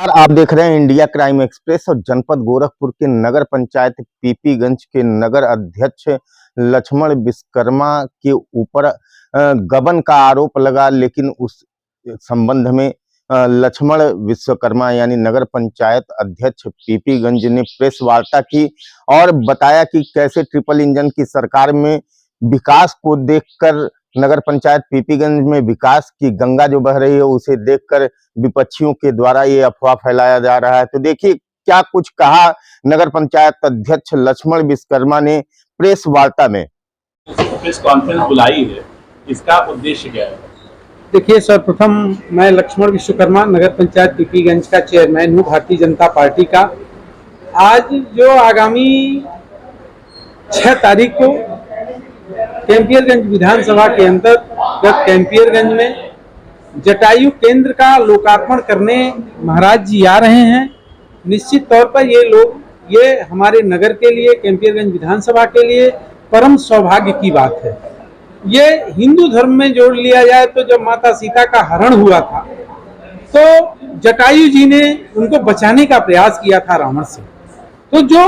आप देख रहे हैं इंडिया क्राइम एक्सप्रेस। और जनपद गोरखपुर के नगर पंचायत पीपीगंज के नगर अध्यक्ष लक्ष्मण विश्वकर्मा के ऊपर गबन का आरोप लगा, लेकिन उस संबंध में लक्ष्मण विश्वकर्मा यानी नगर पंचायत अध्यक्ष पीपीगंज ने प्रेस वार्ता की और बताया कि कैसे ट्रिपल इंजन की सरकार में विकास को देखकर नगर पंचायत पीपीगंज में विकास की गंगा जो बह रही है उसे देखकर विपक्षियों के द्वारा ये अफवाह फैलाया जा रहा है। तो देखिए क्या कुछ कहा नगर पंचायत अध्यक्ष लक्ष्मण विश्वकर्मा ने प्रेस वार्ता में। प्रेस कॉन्फ्रेंस बुलाई है, इसका उद्देश्य क्या है? देखिए, सर्वप्रथम मैं लक्ष्मण विश्वकर्मा नगर पंचायत पीपीगंज का चेयरमैन हूँ भारतीय जनता पार्टी का। आज जो आगामी 6 तारीख को कैंपियरगंज विधानसभा के अंतर्गत कैंपियरगंज में जटायु केंद्र का लोकार्पण करने महाराज जी आ रहे हैं। निश्चित तौर पर ये हमारे नगर के लिए, कैंपियरगंज विधानसभा के लिए परम सौभाग्य की बात है। ये हिंदू धर्म में जोड़ लिया जाए तो जब माता सीता का हरण हुआ था तो जटायु जी ने उनको बचाने का प्रयास किया था रावण से। तो जो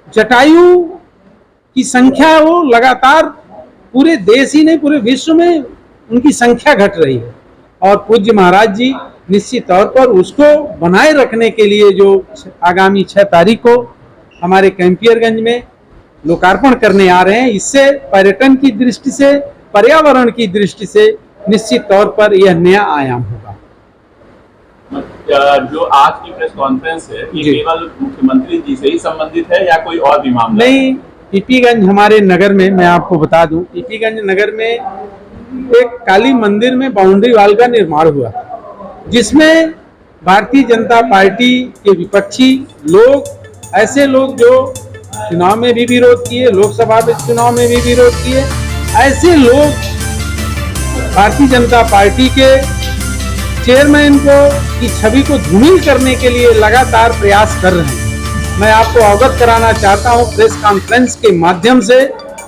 जटायु की संख्या है वो लगातार पूरे देश ही नहीं पूरे विश्व में उनकी संख्या घट रही है और पूज्य महाराज जी निश्चित तौर पर उसको बनाए रखने के लिए जो आगामी 6 तारीख को हमारे कैंपियरगंज में लोकार्पण करने आ रहे हैं, इससे पर्यटन की दृष्टि से, पर्यावरण की दृष्टि से निश्चित तौर पर यह नया आयाम होगा। जो आज की प्रेस कॉन्फ्रेंस है ये केवल मुख्यमंत्री जी से ही संबंधित है या कोई और भी मामला? नहीं, पीपीगंज हमारे नगर में, मैं आपको बता दूं, पीपीगंज नगर में एक काली मंदिर में बाउंड्री वाल का निर्माण हुआ जिसमें भारतीय जनता पार्टी के विपक्षी लोग, ऐसे लोग जो चुनाव में भी विरोध किए, लोकसभा चुनाव में भी विरोध किए, ऐसे लोग भारतीय जनता पार्टी के चेयरमैन की छवि को धूमिल करने के लिए लगातार प्रयास कर रहे हैं। मैं आपको अवगत कराना चाहता हूं प्रेस कॉन्फ्रेंस के माध्यम से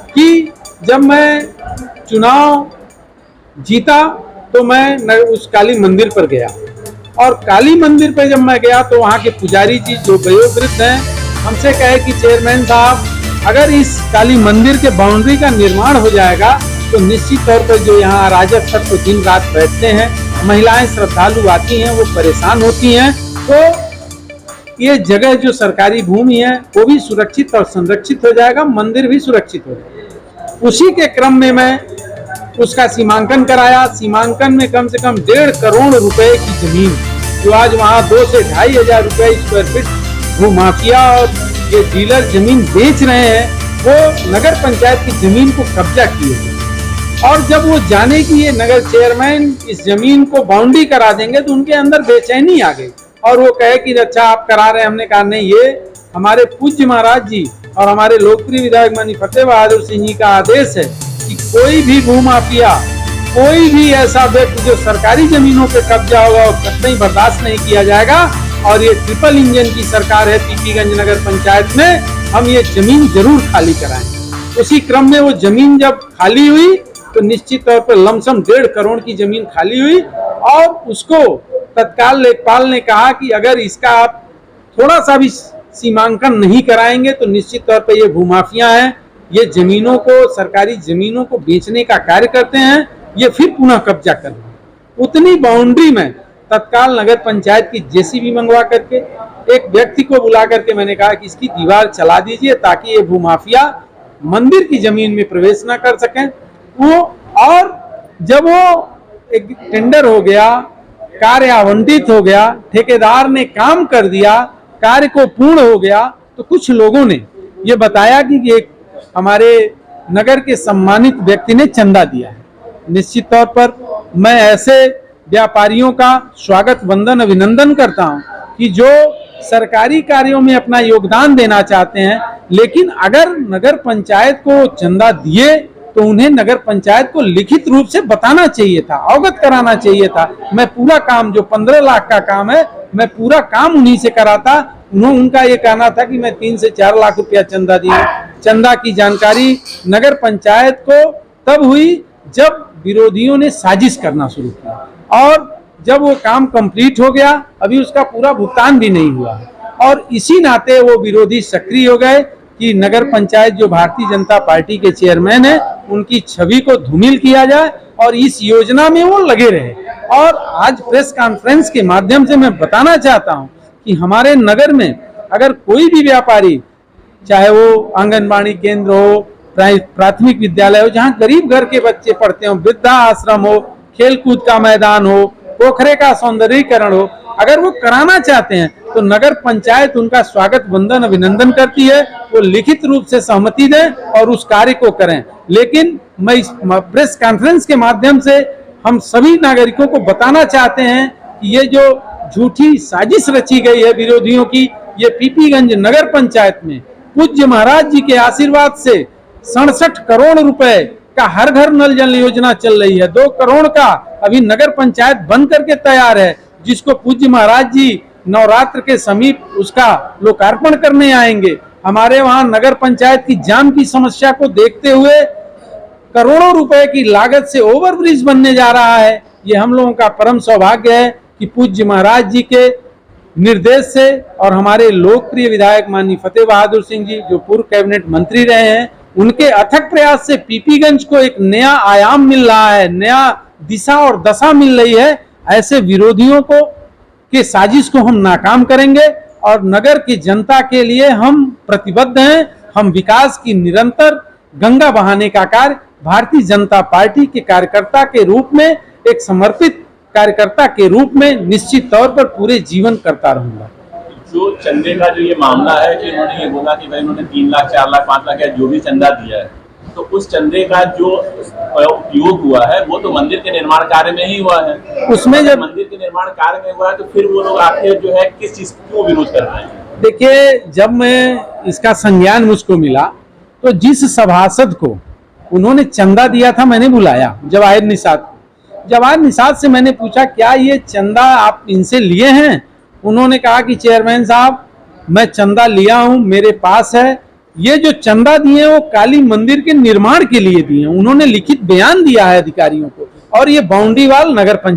कि जब मैं चुनाव जीता तो मैं उस काली मंदिर पर गया और काली मंदिर पर जब मैं गया तो वहां के पुजारी जी जो वयोवृद्ध हैं हमसे कहे कि चेयरमैन साहब, अगर इस काली मंदिर के बाउंड्री का निर्माण हो जाएगा तो निश्चित तौर पर जो यहाँ अराजक तत्व दिन रात बैठते हैं, महिलाएं श्रद्धालु आती हैं, वो परेशान होती हैं, तो ये जगह जो सरकारी भूमि है वो भी सुरक्षित और संरक्षित हो जाएगा, मंदिर भी सुरक्षित हो जाएगा। उसी के क्रम में मैं उसका सीमांकन कराया। सीमांकन में कम से कम 1.5 करोड़ रुपए की जमीन जो आज वहाँ 2 से 2.5 हजार रुपए स्क्वायर फीट भूमाफिया और ये डीलर जमीन बेच रहे हैं, वो नगर पंचायत की जमीन को कब्जा किए और जब वो जाने की ये नगर चेयरमैन इस जमीन को बाउंड्री करा देंगे तो उनके अंदर बेचैनी आ गई और वो कहे कि अच्छा आप करा रहे हैं। हमने कहा नहीं, ये हमारे पूज्य महाराज जी और हमारे लोकप्रिय विधायक माननीय फतेह बहादुर सिंह जी का आदेश है कि कोई भी भूमाफिया, कोई भी ऐसा व्यक्ति जो सरकारी जमीनों पे कब्जा होगा वो कतई बर्दाश्त नहीं किया जाएगा। और ये ट्रिपल इंजन की सरकार है पीपीगंज नगर पंचायत में, हम ये जमीन जरूर खाली कराएंगे। उसी क्रम में वो जमीन जब खाली हुई तो निश्चित तौर पर लमसम 1.5 करोड़ की जमीन खाली हुई और उसको तत्काल लेखपाल ने कहा कि अगर इसका आप थोड़ा सा भी सीमांकन नहीं कराएंगे तो निश्चित तौर पर ये भूमाफिया हैं, ये जमीनों को, सरकारी जमीनों को बेचने का कार्य करते हैं, ये फिर पुनः कब्जा कर रहे हैं। उतनी बाउंड्री में तत्काल नगर पंचायत की जेसीबी मंगवा करके एक व्यक्ति को बुला करके मैंने कहा कि इसकी दीवार चला दीजिए ताकि ये भूमाफिया मंदिर की जमीन में प्रवेश ना कर सकें। वो और जब वो एक टेंडर हो गया, कार्य आवंटित हो गया, ठेकेदार ने काम कर दिया, कार्य को पूर्ण हो गया, तो कुछ लोगों ने ये बताया कि एक हमारे नगर के सम्मानित व्यक्ति ने चंदा दिया है। निश्चित तौर पर मैं ऐसे व्यापारियों का स्वागत, वंदन, अभिनंदन करता हूं कि जो सरकारी कार्यों में अपना योगदान देना चाहते हैं, लेकिन अगर नगर पंचायत को चंदा दिए तो उन्हें नगर पंचायत को लिखित रूप से बताना चाहिए था, अवगत कराना चाहिए था। मैं पूरा काम जो 15 लाख का काम है, मैं पूरा काम उन्हीं से कराता। उनका ये कहना था कि मैं 3 से 4 लाख रुपया चंदा दिया। चंदा की जानकारी नगर पंचायत को तब हुई जब विरोधियों ने साजिश करना शुरू किया और जब वो काम कंप्लीट हो गया, अभी उसका पूरा भुगतान भी नहीं हुआ और इसी नाते वो विरोधी सक्रिय हो गए कि नगर पंचायत जो भारतीय जनता पार्टी के चेयरमैन है उनकी छवि को धूमिल किया जाए और इस योजना में वो लगे रहे। और आज प्रेस कॉन्फ्रेंस के माध्यम से मैं बताना चाहता हूं कि हमारे नगर में अगर कोई भी व्यापारी, चाहे वो आंगनबाड़ी केंद्र हो, प्राथमिक विद्यालय हो, जहां गरीब घर के बच्चे पढ़ते हो, वृद्धा आश्रम हो, खेलकूद का मैदान हो, पोखरे का सौंदर्यीकरण हो, अगर वो कराना चाहते हैं तो नगर पंचायत उनका स्वागत वंदन अभिनंदन करती है। वो लिखित रूप से सहमति दें और उस कार्य को करें। लेकिन मैं इस प्रेस कॉन्फ्रेंस के माध्यम से हम सभी नागरिकों को बताना चाहते हैं कि ये जो झूठी साजिश रची गई है विरोधियों की, ये पीपीगंज नगर पंचायत में पूज्य महाराज जी के आशीर्वाद से 67 करोड़ रुपए का हर घर नल जल योजना चल रही है। 2 करोड़ का अभी नगर पंचायत बन करके तैयार है, जिसको पूज्य महाराज जी नवरात्र के समीप उसका लोकार्पण करने आएंगे। हमारे वहां नगर पंचायत की जाम की समस्या को देखते हुए करोड़ों रुपए की लागत से ओवरब्रिज बनने जा रहा है। ये हम लोगों का परम सौभाग्य है कि पूज्य महाराज जी के निर्देश से और हमारे लोकप्रिय विधायक माननीय फतेह बहादुर सिंह जी जो पूर्व कैबिनेट मंत्री रहे हैं, उनके अथक प्रयास से पीपीगंज को एक नया आयाम मिल रहा है, नया दिशा और दशा मिल रही है। ऐसे विरोधियों को के साजिश को हम नाकाम करेंगे और नगर की जनता के लिए हम प्रतिबद्ध हैं। हम विकास की निरंतर गंगा बहाने का कार्य भारतीय जनता पार्टी के कार्यकर्ता के रूप में, एक समर्पित कार्यकर्ता के रूप में निश्चित तौर पर पूरे जीवन करता रहूंगा। जो चंदे का जो ये मामला है कि उन्होंने ये बोला कि भाई उन्होंने 3 लाख 4 लाख 5 लाख या जो भी चंदा दिया है, तो उस चंदे का जो उपयोग हुआ है वो तो मंदिर के निर्माण कार्य में ही हुआ है। उसमें जब मंदिर के निर्माण कार्य में हुआ है तो फिर वो लोग आखिर जो है किस चीज क्यों विरोध कर रहे हैं? देखिए, जब मैं इसका संज्ञान मुझको मिला तो जिस सभासद को उन्होंने चंदा दिया था मैंने बुलाया, जवाहिर निषाद को। जवाहिर निषाद से मैंने पूछा क्या ये चंदा आप इनसे लिए हैं? उन्होंने कहा कि चेयरमैन साहब मैं चंदा लिया हूं, मेरे पास है। ये जो चंदा दिए वो काली मंदिर के निर्माण के लिए दिए। उन्होंने लिखित बयान दिया है अधिकारियों को और ये बाउंड्री वाल नगर पंचायत